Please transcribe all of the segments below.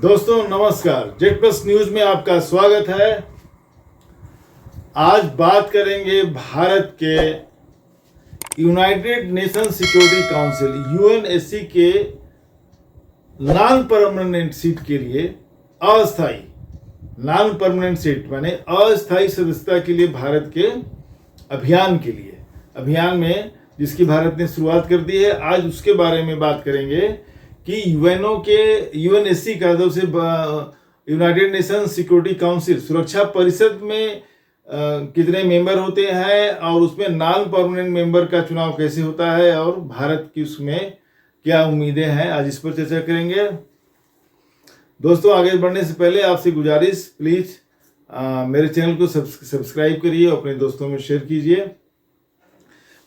दोस्तों नमस्कार, Z plus news में आपका स्वागत है। आज बात करेंगे भारत के United nation security council UNSC के नॉन परमानेंट सीट के लिए अस्थायी नॉन परमानेंट सीट माने अस्थायी सदस्यता के लिए भारत के अभियान में जिसकी भारत ने शुरुआत कर दी है। आज उसके बारे में बात करेंगे कि यूएनएससी का जो से यूनाइटेड नेशन सिक्योरिटी काउंसिल सुरक्षा परिषद में कितने मेंबर होते हैं और उसमें नॉन परमानेंट मेंबर का चुनाव कैसे होता है और भारत की उसमें क्या उम्मीदें हैं, आज इस पर चर्चा करेंगे। दोस्तों आगे बढ़ने से पहले आपसे गुजारिश, प्लीज मेरे चैनल को सब्सक्राइब करिए और अपने दोस्तों में शेयर कीजिए।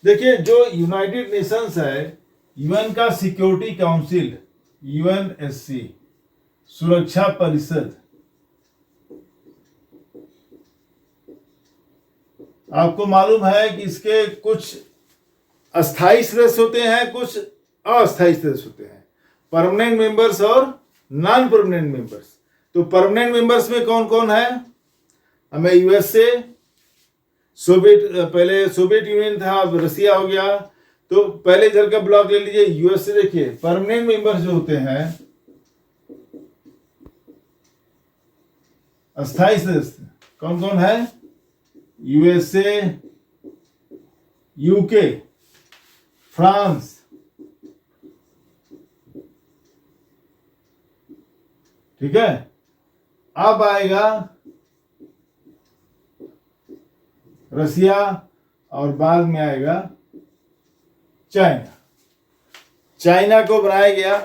देखिए, जो यूनाइटेड नेशंस है, यूएन का सिक्योरिटी काउंसिल यूएनएससी सुरक्षा परिषद, आपको मालूम है कि इसके कुछ अस्थायी सदस्य होते हैं, कुछ अस्थायी सदस्य होते हैं, परमानेंट मेंबर्स और नॉन परमानेंट मेंबर्स। तो परमानेंट मेंबर्स में कौन कौन है? हमें यूएसए, पहले सोवियत यूनियन था, अब रसिया हो गया। तो पहले इधर का ब्लॉक ले लीजिए, यूएसए। देखिए परमानेंट मेंबर्स जो होते हैं, अस्थायी सदस्य कौन कौन है? यूएसए, यूके, फ्रांस, ठीक है। अब आएगा रसिया और बाद में आएगा चाइना को बनाया गया।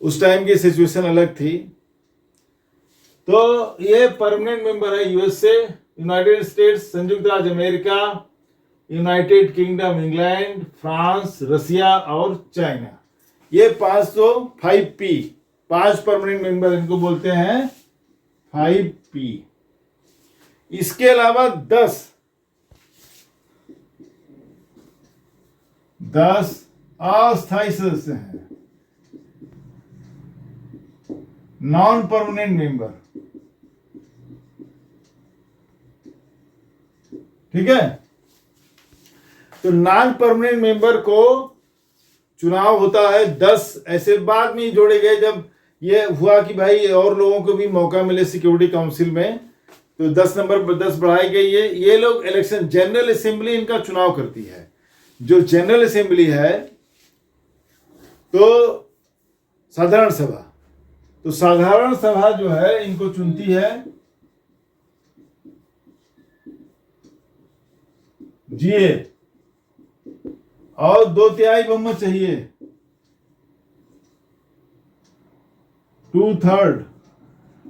उस टाइम की सिचुएशन अलग थी। तो ये परमानेंट मेंबर है यूएसए, यूनाइटेड स्टेट्स, संयुक्त राज्य America, united kingdom England, France, Russia और चाइना। ये 5P, 5 परमानेंट मेंबर इनको बोलते हैं 5P। इसके अलावा 10 अस्थायी सदस्य हैं, नॉन परमानेंट मेंबर, ठीक है। तो नॉन परमानेंट मेंबर को चुनाव होता है 10, ऐसे बाद में जोड़े गए जब ये हुआ कि भाई और लोगों को भी मौका मिले सिक्योरिटी काउंसिल में, तो 10 नंबर पर 10 बढ़ाए गए। ये लोग इलेक्शन, जनरल असेंबली इनका चुनाव करती है। जो जनरल असेंबली है तो साधारण सभा, तो साधारण सभा जो है इनको चुनती है जीए, और 2/3 बहुमत चाहिए, 2/3,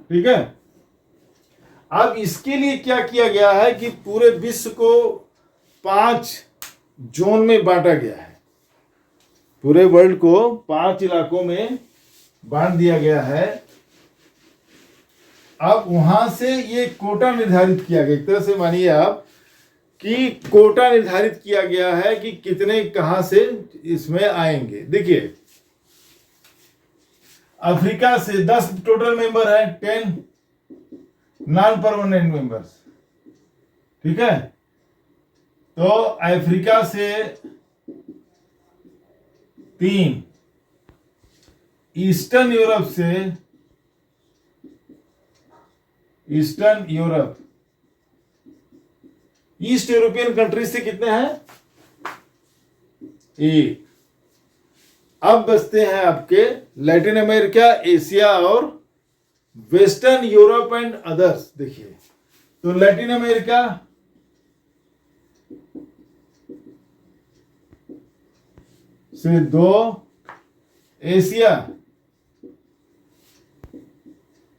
ठीक है। अब इसके लिए क्या किया गया है कि पूरे विश्व को 5 जोन में बांटा गया है। पूरे वर्ल्ड को 5 इलाकों में बांट दिया गया है। अब वहां से ये कोटा निर्धारित किया गया, एक तरह से मानिए आप कि कोटा निर्धारित किया गया है कि कितने कहां से इसमें आएंगे। देखिए, अफ्रीका से 10 टोटल मेंबर है, 10 नॉन परमानेंट मेंबर्स, ठीक है। तो अफ्रीका से 3, ईस्ट यूरोपियन कंट्रीज से कितने हैं? 1। अब बचते हैं आपके लैटिन अमेरिका, एशिया और वेस्टर्न यूरोप एंड अदर्स। देखिए, तो लैटिन अमेरिका से 2, एशिया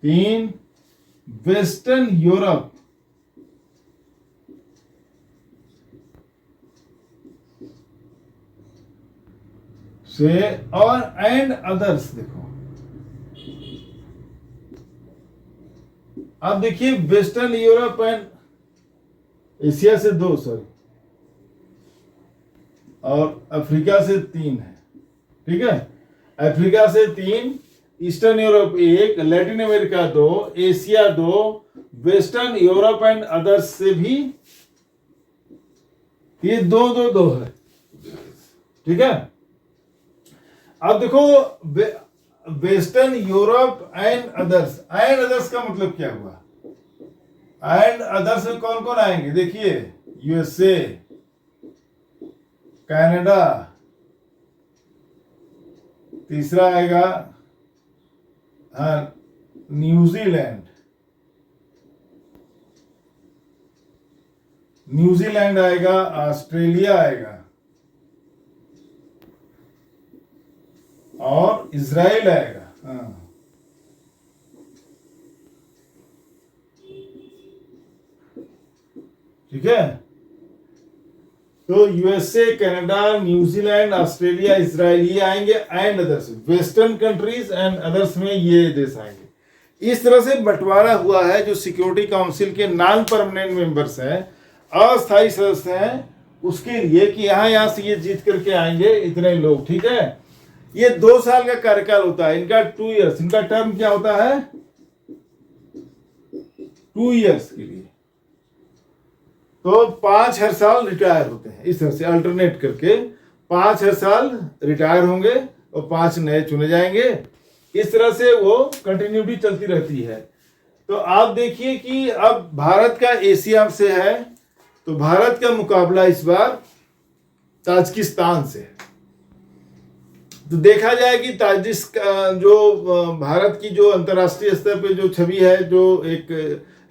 3, वेस्टर्न यूरोप से और एंड अदर्स। देखो, अब देखिए, वेस्टर्न यूरोप एंड एशिया से 2, सॉरी, और अफ्रीका से 3 है, ठीक है। अफ्रीका से 3, eastern Europe 1, Latin America 2, Asia 2, western Europe and others से भी ये 2-2-2 है। ठीक है, अब देखो वेस्टर्न यूरोप एंड अदर्स का मतलब क्या हुआ? एंड अदर्स में कौन कौन आएंगे? देखिए, यूएसए, कनाडा, तीसरा आएगा न्यूजीलैंड आएगा, ऑस्ट्रेलिया आएगा और इजराइल आएगा। ठीक है, तो USA, Canada, New Zealand, Australia, Israel ये आएंगे and others. Western countries and others में ये देश आएंगे। इस तरह से बंटवारा हुआ है। जो सिक्योरिटी काउंसिल के नॉन परमानेंट मेंबर्स हैं, अस्थायी सदस्य हैं, उसके लिए कि यहाँ से ये जीत करके आएंगे इतने लोग। ठीक है, ये 2 साल का कार्यकाल होता है इनका, 2 इयर्स। इनका टर्म क्या होता है? 2 इयर्स के लिए। तो 5 हर साल रिटायर होते हैं। इस तरह से अल्टरनेट करके 5 हर साल रिटायर होंगे और 5 नए चुने जाएंगे। इस तरह से वो कंटिन्यूटी चलती रहती है। तो आप देखिए कि अब भारत का एशिया से है, तो भारत का मुकाबला इस बार ताजिकिस्तान से है। तो देखा जाए कि ताजिकिस्तान जो भारत की जो अंतर्राष्ट्रीय स्तर पे जो छवि है, जो एक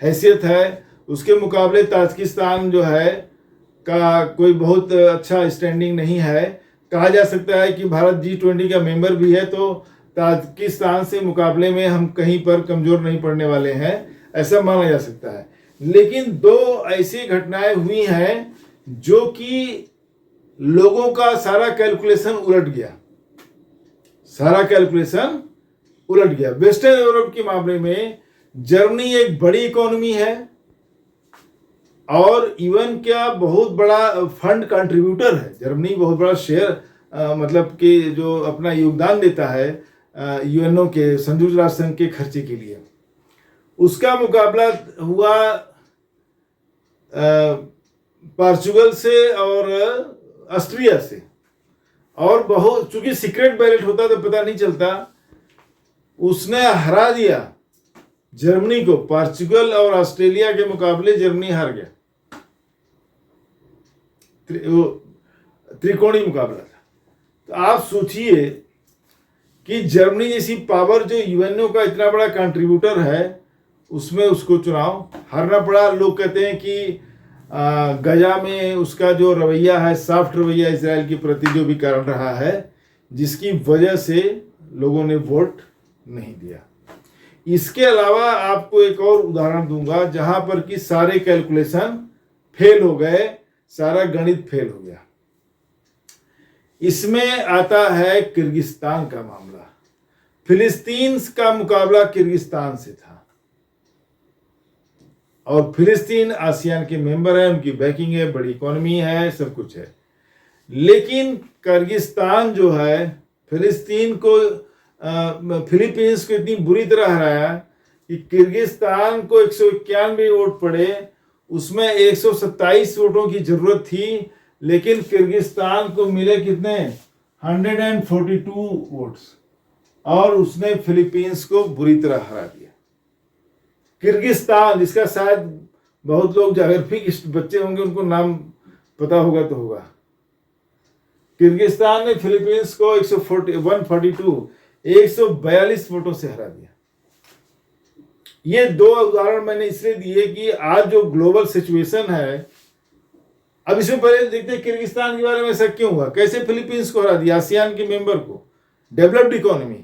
हैसियत है, उसके मुकाबले ताजिकिस्तान जो है का कोई बहुत अच्छा स्टैंडिंग नहीं है। कहा जा सकता है कि भारत G20 का मेंबर भी है, तो ताजिकिस्तान से मुकाबले में हम कहीं पर कमजोर नहीं पड़ने वाले हैं, ऐसा माना जा सकता है। लेकिन 2 ऐसी घटनाएं हुई हैं जो कि लोगों का सारा कैलकुलेशन उलट गया। वेस्टर्न यूरोप के मामले में जर्मनी एक बड़ी इकोनॉमी है और इवन क्या बहुत बड़ा फंड कंट्रीब्यूटर है। जर्मनी बहुत बड़ा शेयर मतलब कि जो अपना योगदान देता है यूएनओ के, संयुक्त राष्ट्र संघ के खर्चे के लिए। उसका मुकाबला हुआ पोर्चुगल से और ऑस्ट्रिया से, और बहुत चूंकि सीक्रेट बैलेट होता तो पता नहीं चलता, उसने हरा दिया जर्मनी को। पोर्चुगल और ऑस्ट्रेलिया के मुकाबले जर्मनी हार गया। त्रिकोणीय मुकाबला था। तो आप सोचिए कि जर्मनी जैसी पावर जो यूएनओ का इतना बड़ा कंट्रीब्यूटर है, उसमें उसको चुनाव हारना पड़ा। लोग कहते हैं कि गजा में उसका जो रवैया है, सॉफ्ट रवैया इजराइल के प्रति, जो भी कारण रहा है, जिसकी वजह से लोगों ने वोट नहीं दिया। इसके अलावा आपको एक और उदाहरण दूंगा जहां पर कि सारे कैलकुलेशन फेल हो गए, सारा गणित फेल हो गया। इसमें आता है किर्गिस्तान का मामला। फिलिस्तीन का मुकाबला किर्गिस्तान से था और फिलिस्तीन आसियान के मेंबर है, उनकी बैकिंग है, बड़ी इकोनॉमी है, सब कुछ है। लेकिन किर्गिस्तान जो है फिलीपींस को इतनी बुरी तरह हराया कि किर्गिस्तान को 191 वोट पड़े, उसमें 127 वोटों की जरूरत थी, लेकिन किर्गिस्तान को मिले कितने? 142 वोट्स, और उसने फिलीपींस को बुरी तरह हरा दिया। किर्गिस्तान, जिसका शायद बहुत लोग जाग्राफिक बच्चे होंगे, उनको नाम पता होगा तो होगा। किर्गिस्तान ने फिलीपींस को 142 वोटों से हरा दिया। ये 2 उदाहरण मैंने इसलिए दिए कि आज जो ग्लोबल सिचुएशन है, अब इसमें पहले देखते हैं किर्गिस्तान के बारे में ऐसा क्यों हुआ, कैसे फिलीपींस को हरा दिया, आसियान के मेंबर को, डेवलप्ड इकोनॉमी।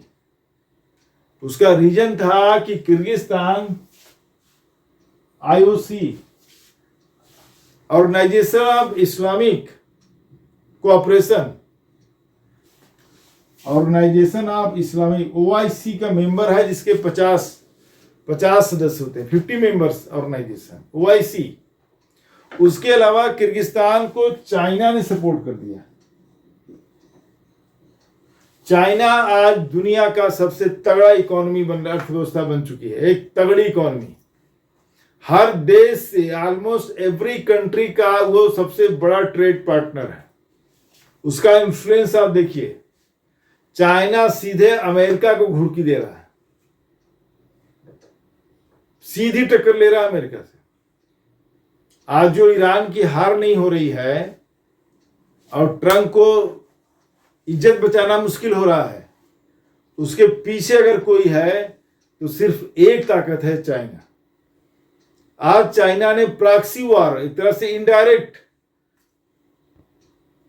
उसका रीजन था कि Kyrgyzstan IOC, organization of Islamic cooperation, organization of Islamic OIC का मेंबर है, जिसके 50 सदस्य होते हैं, 50 मेंबर्स ऑर्गेनाइजेशन OIC। उसके अलावा किर्गिस्तान को चाइना ने सपोर्ट कर दिया। चाइना आज दुनिया का सबसे तगड़ा इकोनॉमी अर्थव्यवस्था बन चुकी है, एक तगड़ी इकोनॉमी। हर देश से ऑलमोस्ट एवरी कंट्री का वो सबसे बड़ा ट्रेड पार्टनर है। उसका इन्फ्लुएंस आप देखिए, चाइना सीधे अमेरिका को घुड़की दे रहा है, सीधी टक्कर ले रहा है अमेरिका से। आज जो ईरान की हार नहीं हो रही है और ट्रंप को इज्जत बचाना मुश्किल हो रहा है, उसके पीछे अगर कोई है तो सिर्फ एक ताकत है, चाइना। आज चाइना ने प्रॉक्सी वॉर, एक तरह से इनडायरेक्ट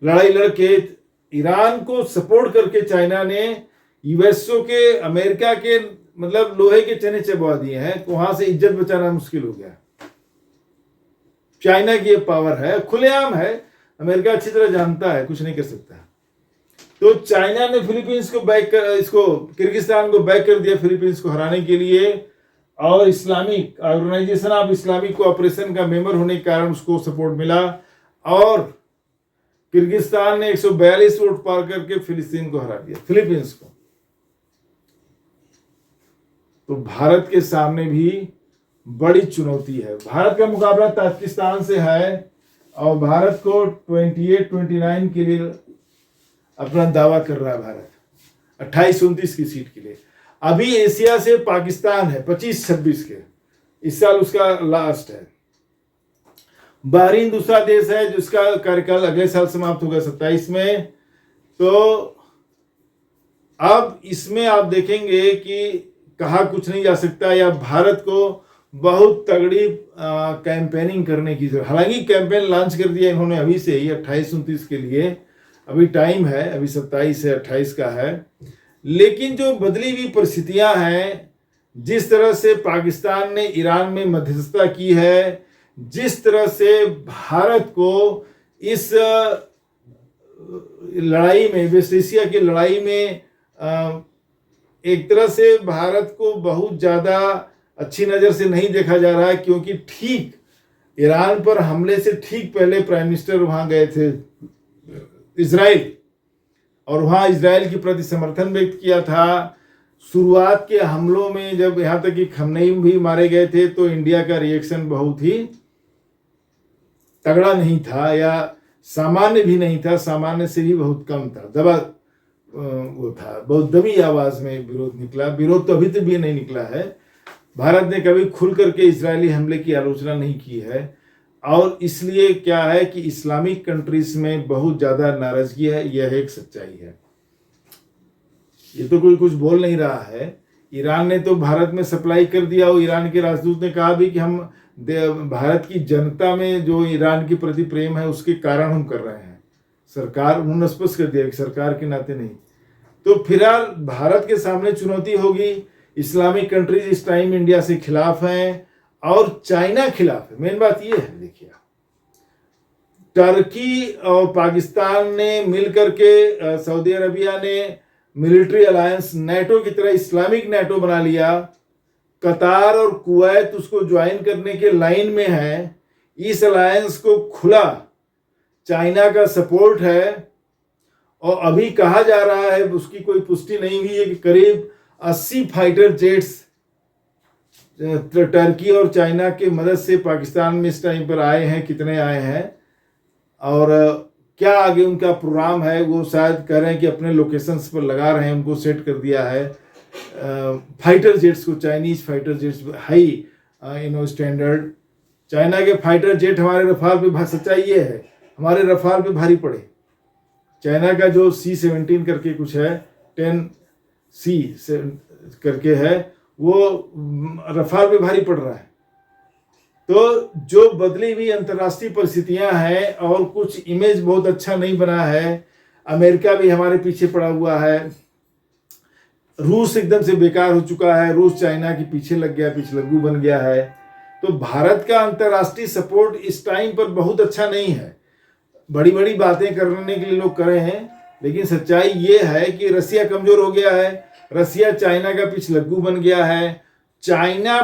लड़ाई लड़के ईरान को सपोर्ट करके चाइना ने यूएसओ के, अमेरिका के मतलब लोहे के चने चबा दिए हैं। वहां से इज्जत बचाना मुश्किल हो गया। चाइना की ये पावर है, खुलेआम है, अमेरिका अच्छी तरह जानता है, कुछ नहीं कर सकता। तो चाइना ने फिलीपींस को किर्गिस्तान को बैक कर दिया फिलीपींस को हराने के लिए, और Islamic organization of Islamic cooperation का मेंबर होने के कारण उसको सपोर्ट मिला, और किर्गिस्तान ने 142 वोट पार करके फिलिस्तीन को हरा दिया, फिलीपींस को। तो भारत के सामने भी बड़ी चुनौती है। भारत का मुकाबला ताजिकिस्तान से है और भारत को 28-29 के लिए अपना दावा कर रहा है भारत, 28-29 की सीट के लिए। अभी एशिया से पाकिस्तान है 25-26 के, इस साल उसका लास्ट है। बहरीन दूसरा देश है जिसका कार्यकाल अगले साल समाप्त होगा 27 में। तो अब इसमें आप देखेंगे कि कहा कुछ नहीं जा सकता, या भारत को बहुत तगड़ी कैंपेनिंग करने की जरूरत। हालांकि कैंपेन लॉन्च कर दिया इन्होंने अभी से ही 28-29 के लिए, अभी टाइम है, अभी 27 से 28 का है। लेकिन जो बदली हुई परिस्थितियां हैं, जिस तरह से पाकिस्तान ने ईरान में मध्यस्थता की है, जिस तरह से भारत को इस लड़ाई में, वेस्ट एशिया की लड़ाई में एक तरह से भारत को बहुत ज़्यादा अच्छी नज़र से नहीं देखा जा रहा है, क्योंकि ठीक ईरान पर हमले से ठीक पहले प्राइम मिनिस्टर वहाँ गए थे इजराइल, और वहाँ इजराइल के प्रति समर्थन व्यक्त किया था। शुरुआत के हमलों में जब यहाँ तक कि खमनेई भी मारे गए थे तो इंडिया का रिएक्शन बहुत ही तगड़ा नहीं था, या सामान्य भी नहीं था, सामान्य से भी बहुत कम था, दबा वो था, बहुत दबी आवाज में विरोध निकला। विरोध तो अभी तक भी नहीं निकला है। भारत ने कभी खुल करके इजरायली हमले की आलोचना नहीं की है, और इसलिए क्या है कि इस्लामिक कंट्रीज में बहुत ज़्यादा नाराजगी है, यह एक सच्चाई है। ये तो कोई कुछ बोल नहीं रहा है। ईरान ने तो भारत में सप्लाई कर दिया, और ईरान के राजदूत ने कहा भी कि हम भारत की जनता में जो ईरान के प्रति प्रेम है उसके कारण हम कर रहे हैं। सरकार, उन्होंने स्पष्ट कर दिया कि सरकार के नाते नहीं। तो फिलहाल भारत के सामने चुनौती होगी। इस्लामिक कंट्रीज इस टाइम इंडिया से खिलाफ हैं और चाइना खिलाफ है। मेन बात ये है, देखिए टर्की और पाकिस्तान ने मिलकर के, सऊदी अरबिया ने मिलिट्री अलायंस नेटो की तरह इस्लामिक नेटो बना लिया। कतार और कुवैत उसको ज्वाइन करने के लाइन में है। इस अलायंस को खुला चाइना का सपोर्ट है, और अभी कहा जा रहा है, उसकी कोई पुष्टि नहीं हुई है, कि करीब 80 फाइटर जेट्स टर्की और चाइना के मदद से पाकिस्तान में इस टाइम पर आए हैं। कितने आए हैं और क्या आगे उनका प्रोग्राम है, वो शायद कह रहे हैं कि अपने लोकेशंस पर लगा रहे हैं, उनको सेट कर दिया है फाइटर जेट्स को, Chinese fighter jets, high standard. China के फाइटर जेट हमारे रफाल पे, सच्चाई ये है, हमारे रफाल पे भारी पड़े। चाइना का जो C-17 करके कुछ है, 10C करके है, वो रफाल पे भारी पड़ रहा है। तो जो बदली हुई अंतर्राष्ट्रीय परिस्थितियां हैं, और कुछ इमेज बहुत अच्छा नहीं बना है। अमेरिका भी हमारे पीछे पड़ा हुआ है, रूस एकदम से बेकार हो चुका है, रूस चाइना के पीछे लग गया, पिछलग्गू बन गया है। तो भारत का अंतर्राष्ट्रीय सपोर्ट इस टाइम पर बहुत अच्छा नहीं है। बड़ी बड़ी बातें करने के लिए लोग कर रहे हैं, लेकिन सच्चाई ये है कि रसिया कमजोर हो गया है, रसिया चाइना का पिछलग्गू बन गया है। चाइना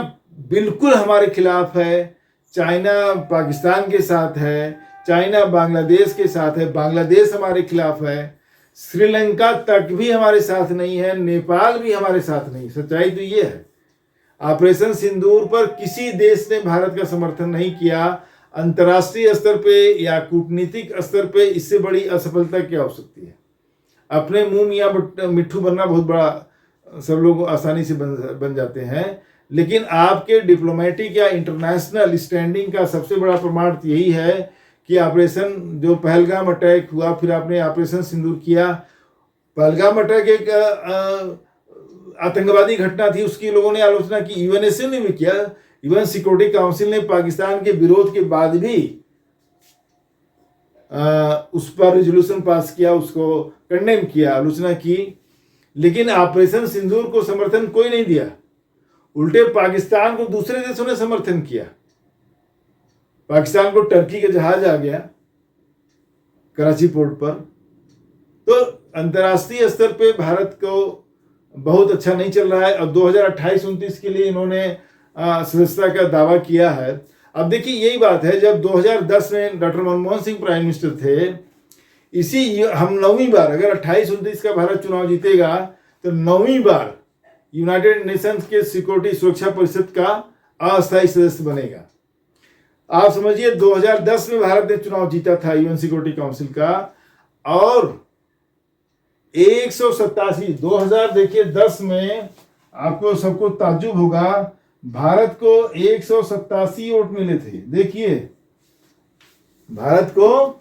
बिल्कुल हमारे खिलाफ है, चाइना पाकिस्तान के साथ है, चाइना बांग्लादेश के साथ है, बांग्लादेश हमारे खिलाफ है। श्रीलंका तक भी हमारे साथ नहीं है, नेपाल भी हमारे साथ नहीं। सच्चाई तो ये है। ऑपरेशन सिंदूर पर किसी देश ने भारत का समर्थन नहीं किया। अंतर्राष्ट्रीय स्तर पे या कूटनीतिक स्तर पे इससे बड़ी असफलता क्या हो सकती है? अपने मुंह मियाँ मिट्ठू बनना बहुत बड़ा सब लोग आसानी से बन जाते हैं, लेकिन आपके डिप्लोमेटिक या इंटरनेशनल स्टैंडिंग का सबसे बड़ा प्रमाण यही है कि ऑपरेशन जो पहलगाम अटैक हुआ, फिर आपने ऑपरेशन सिंदूर किया। पहलगाम अटैक एक आतंकवादी घटना थी, उसकी लोगों ने आलोचना की, यूएनएससी ने भी किया। यूएन सिक्योरिटी काउंसिल ने पाकिस्तान के विरोध के बाद भी उस पर रेजोल्यूशन पास किया, उसको कंडेम किया, आलोचना की, लेकिन ऑपरेशन सिंदूर को समर्थन कोई नहीं दिया। उल्टे पाकिस्तान को दूसरे देशों ने समर्थन किया। पाकिस्तान को टर्की का जहाज आ गया कराची पोर्ट पर। तो अंतर्राष्ट्रीय स्तर पे भारत को बहुत अच्छा नहीं चल रहा है। अब 2028-29 के लिए इन्होंने सदस्यता का दावा किया है। अब देखिए यही बात है, जब 2010 में doctor Manmohan Singh prime minister थे, इसी हम 9वीं बार, अगर 28-29 का भारत चुनाव जीतेगा तो 9वीं बार यूनाइटेड नेशंस के सिक्योरिटी सुरक्षा परिषद का अस्थायी सदस्य बनेगा। आप समझिए 2010 में भारत ने चुनाव जीता था यूएन सिक्योरिटी काउंसिल का, और 187 2000 देखिए 10 में आपको सबको ताज्जुब होगा, भारत को 187 वोट मिले थे। देखिए भारत को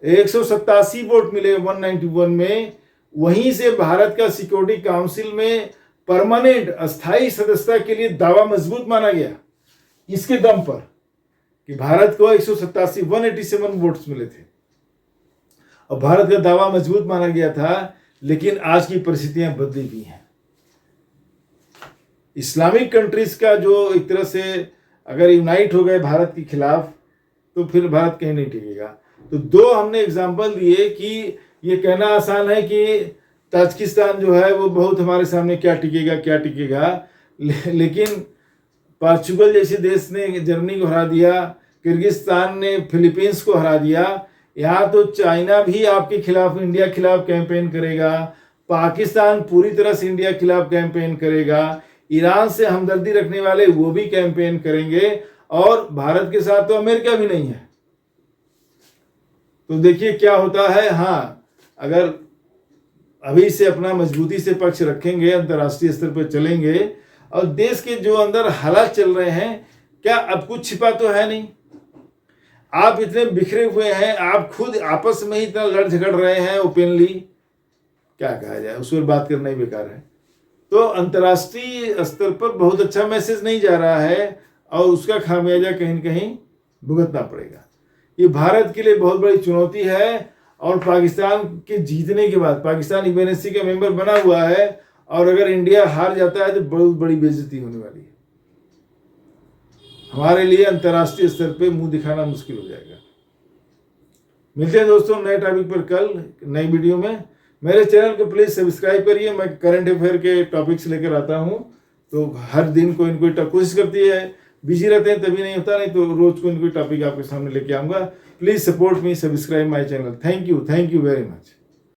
187 वोट मिले 191 में। वहीं से भारत का सिक्योरिटी काउंसिल में परमानेंट अस्थायी सदस्यता के लिए दावा मजबूत माना गया, इसके दम पर कि भारत को 187 वोट्स मिले थे और भारत का दावा मजबूत माना गया था। लेकिन आज की परिस्थितियां बदली हुई हैं। इस्लामिक कंट्रीज का जो एक तरह से अगर यूनाइट हो गए भारत के खिलाफ, तो फिर भारत कहीं नहीं टिकेगा। तो दो हमने एग्जाम्पल दिए कि ये कहना आसान है कि ताजिकिस्तान जो है वो बहुत हमारे सामने क्या टिकेगा, लेकिन पोर्चुगल जैसे देश ने जर्मनी को हरा दिया, किर्गिस्तान ने फिलीपींस को हरा दिया। यहाँ तो चाइना भी आपके खिलाफ, इंडिया खिलाफ कैंपेन करेगा, पाकिस्तान पूरी तरह से इंडिया खिलाफ कैंपेन करेगा, ईरान से हमदर्दी रखने वाले वो भी कैंपेन करेंगे, और भारत के साथ तो अमेरिका भी नहीं है। तो देखिए क्या होता है। हाँ, अगर अभी से अपना मजबूती से पक्ष रखेंगे, अंतर्राष्ट्रीय स्तर पर चलेंगे, और देश के जो अंदर हालात चल रहे हैं, क्या अब कुछ छिपा तो है नहीं। आप इतने बिखरे हुए हैं, आप खुद आपस में ही इतना लड़ झगड़ रहे हैं ओपनली, क्या कहा जाए, उस पर बात करना ही बेकार है। तो अंतर्राष्ट्रीय स्तर पर बहुत अच्छा मैसेज नहीं जा रहा है, और उसका खामियाजा कहीं न कहीं भुगतना पड़ेगा। ये भारत के लिए बहुत बड़ी चुनौती है, और पाकिस्तान के जीतने के बाद, पाकिस्तान यूएनएससी का मेंबर बना हुआ है, और अगर इंडिया हार जाता है तो बहुत बड़ी बेइज्जती होने वाली है। हमारे लिए अंतर्राष्ट्रीय स्तर पे मुंह दिखाना मुश्किल हो जाएगा। मिलते हैं दोस्तों नए टॉपिक पर कल नई वीडियो में। मेरे चैनल को प्लीज सब्सक्राइब करिए। मैं करंट अफेयर के टॉपिक्स लेकर आता हूं, तो हर दिन कोई न कोई कोशिश करती है, बिजी रहते हैं तभी नहीं होता, नहीं तो रोज कोई न कोई टॉपिक आपके सामने लेके आऊंगा। Please support me, subscribe my channel. Thank you very much.